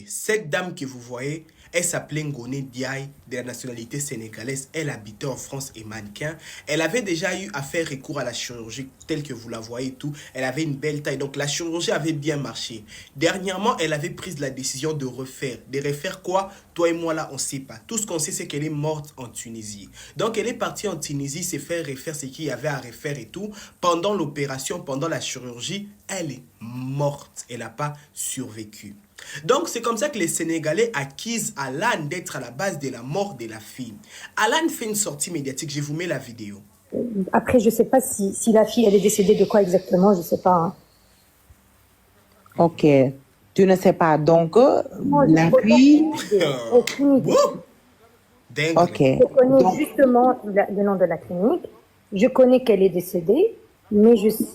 Cette dame que vous voyez, elle s'appelait Ngoné Ndiaye, de la nationalité sénégalaise. Elle habitait en France et mannequin. Elle avait déjà eu à faire recours à la chirurgie, telle que vous la voyez et tout. Elle avait une belle taille, donc la chirurgie avait bien marché. Dernièrement, elle avait pris la décision de refaire. De refaire quoi? Toi et moi là, on ne sait pas. Tout ce qu'on sait, c'est qu'elle est morte en Tunisie. Donc elle est partie en Tunisie, s'est fait refaire ce qu'il y avait à refaire et tout. Pendant l'opération, pendant la chirurgie, elle est morte. Elle n'a pas survécu. Donc, c'est comme ça que les Sénégalais accusent Alan d'être à la base de la mort de la fille. Alan fait une sortie médiatique, je vous mets la vidéo. Après, je ne sais pas si la fille, elle est décédée de quoi exactement, je ne sais pas. Hein. Ok. Tu ne sais pas. Donc, Moi, la fille... Aucune idée. Ok. Je connais justement le nom de la clinique. Je connais qu'elle est décédée, mais je sais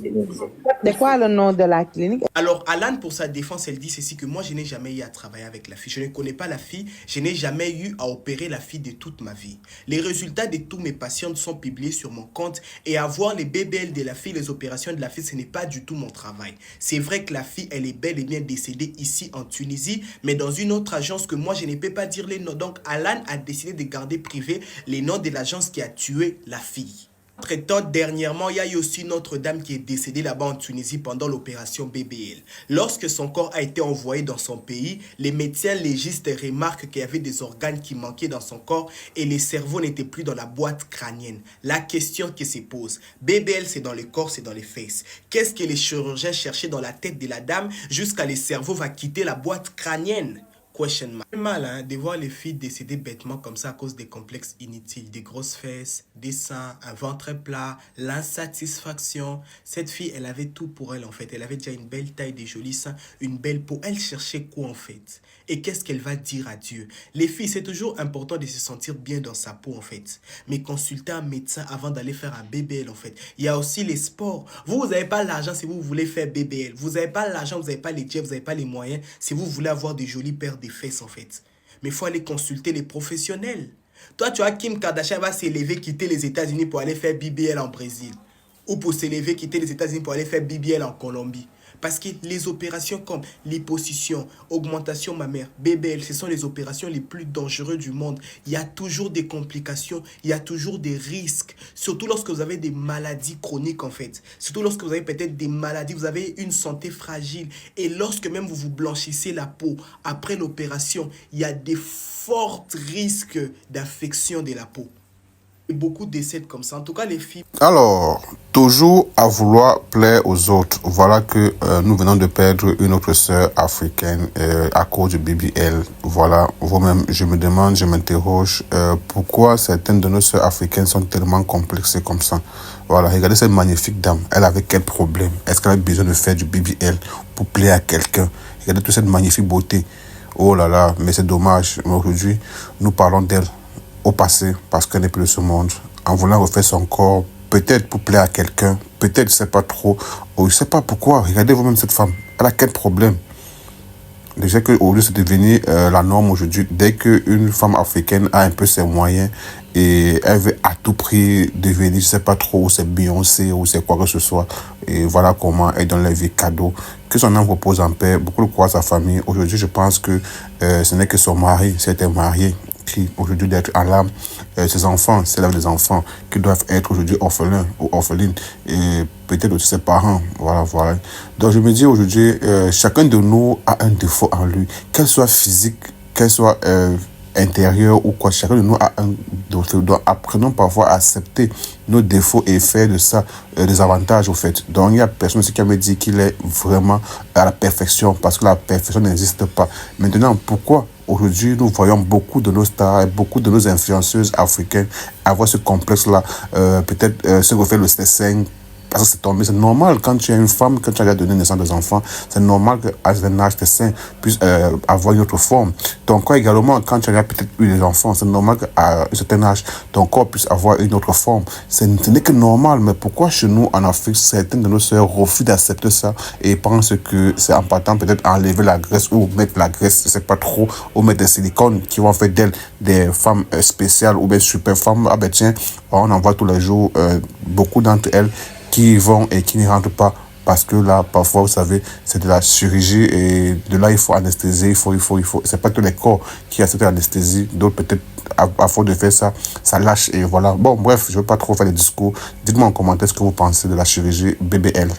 pas. C'est quoi le nom de la clinique? Alors, Alan, pour sa défense, elle dit ceci, que moi, je n'ai jamais eu à travailler avec la fille. Je ne connais pas la fille. Je n'ai jamais eu à opérer la fille de toute ma vie. Les résultats de tous mes patients sont publiés sur mon compte. Et avoir les BBL de la fille, les opérations de la fille, ce n'est pas du tout mon travail. C'est vrai que la fille, elle est bel et bien décédée ici en Tunisie, mais dans une autre agence que moi, je ne peux pas dire les noms. Donc, Alan a décidé de garder privé les noms de l'agence qui a tué la fille. Entre-temps, dernièrement, il y a eu aussi une autre dame qui est décédée là-bas en Tunisie pendant l'opération BBL. Lorsque son corps a été envoyé dans son pays, les médecins légistes remarquent qu'il y avait des organes qui manquaient dans son corps et le cerveau n'était plus dans la boîte crânienne. La question qui se pose, BBL c'est dans le corps, c'est dans les fesses. Qu'est-ce que les chirurgiens cherchaient dans la tête de la dame jusqu'à le cerveau va quitter la boîte crânienne? Question mark. C'est mal hein, de voir les filles décéder bêtement comme ça à cause des complexes inutiles, des grosses fesses, des seins, un ventre plat, l'insatisfaction. Cette fille, elle avait tout pour elle en fait. Elle avait déjà une belle taille, des jolis seins, une belle peau. Elle cherchait quoi en fait? Et qu'est-ce qu'elle va dire à Dieu? Les filles, c'est toujours important de se sentir bien dans sa peau en fait. Mais consulter un médecin avant d'aller faire un BBL en fait. Il y a aussi les sports. Vous n'avez pas l'argent si vous voulez faire BBL. Vous n'avez pas l'argent, vous n'avez pas les jets, vous n'avez pas les moyens si vous voulez avoir des jolies paires des fesses en fait. Mais il faut aller consulter les professionnels. Toi, tu vois, Kim Kardashian va s'élever, quitter les États-Unis pour aller faire BBL en Brésil. Ou pour s'élever, quitter les États-Unis pour aller faire BBL en Colombie. Parce que les opérations comme liposuction, augmentation mammaire, BBL, ce sont les opérations les plus dangereuses du monde. Il y a toujours des complications, il y a toujours des risques. Surtout lorsque vous avez des maladies chroniques en fait. Surtout lorsque vous avez peut-être des maladies, vous avez une santé fragile. Et lorsque même vous vous blanchissez la peau après l'opération, il y a des forts risques d'infection de la peau. Et beaucoup décèdent comme ça. En tout cas, les filles... Alors, toujours à vouloir plaire aux autres. Voilà que nous venons de perdre une autre sœur africaine à cause du BBL. Voilà, vous-même, je me demande, je m'interroge, pourquoi certaines de nos sœurs africaines sont tellement complexées comme ça. Voilà, regardez cette magnifique dame. Elle avait quel problème? Est-ce qu'elle a besoin de faire du BBL pour plaire à quelqu'un? Regardez toute cette magnifique beauté. Oh là là, mais c'est dommage. Mais aujourd'hui, nous parlons d'elle au passé, parce qu'elle n'est plus de ce monde, en voulant refaire son corps, peut-être pour plaire à quelqu'un, peut-être, je ne sais pas trop, ou je ne sais pas pourquoi. Regardez vous-même cette femme, elle a quel problème? Déjà qu'aujourd'hui, c'est devenu la norme aujourd'hui. Dès qu'une femme africaine a un peu ses moyens et elle veut à tout prix devenir, je ne sais pas trop, ou c'est Beyoncé ou c'est quoi que ce soit. Et voilà comment elle donne la vie cadeau. Que son âme repose en paix. Beaucoup le croient à sa famille. Aujourd'hui, je pense que ce n'est que son mari, c'était marié, qui aujourd'hui d'être en l'âme, ses enfants, c'est là des enfants qui doivent être aujourd'hui orphelins ou orphelines, et peut-être aussi ses parents, voilà. Donc je me dis aujourd'hui, chacun de nous a un défaut en lui, qu'elle soit physique, qu'elle soit intérieur ou quoi, chacun de nous a un défaut. Donc apprenons parfois à accepter nos défauts et faire de ça des avantages au fait. Donc il y a personne aussi qui me dit qu'il est vraiment à la perfection, parce que la perfection n'existe pas. Maintenant, pourquoi aujourd'hui, nous voyons beaucoup de nos stars et beaucoup de nos influenceuses africaines avoir ce complexe-là, peut-être ce que fait le C5, parce que c'est tombé. C'est normal quand tu es une femme, quand tu as donné naissance des enfants, c'est normal qu'à un âge, tes seins puissent avoir une autre forme. Ton corps également, quand tu as peut-être eu des enfants, c'est normal qu'à un certain âge, ton corps puisse avoir une autre forme. Ce n'est que normal, mais pourquoi chez nous, en Afrique, certaines de nos sœurs refusent d'accepter ça et pensent que c'est en partant peut-être enlever la graisse ou mettre la graisse, je ne sais pas trop, ou mettre des silicones qui vont faire d'elles des femmes spéciales ou bien super femmes. Ah ben tiens, on en voit tous les jours beaucoup d'entre elles qui vont et qui ne rentrent pas parce que là, parfois, vous savez, c'est de la chirurgie et de là, il faut anesthésier, il faut. C'est pas tous les corps qui acceptent l'anesthésie, d'autres peut-être, à force de faire ça, ça lâche et voilà. Bon, bref, je veux pas trop faire des discours. Dites-moi en commentaire ce que vous pensez de la chirurgie BBL.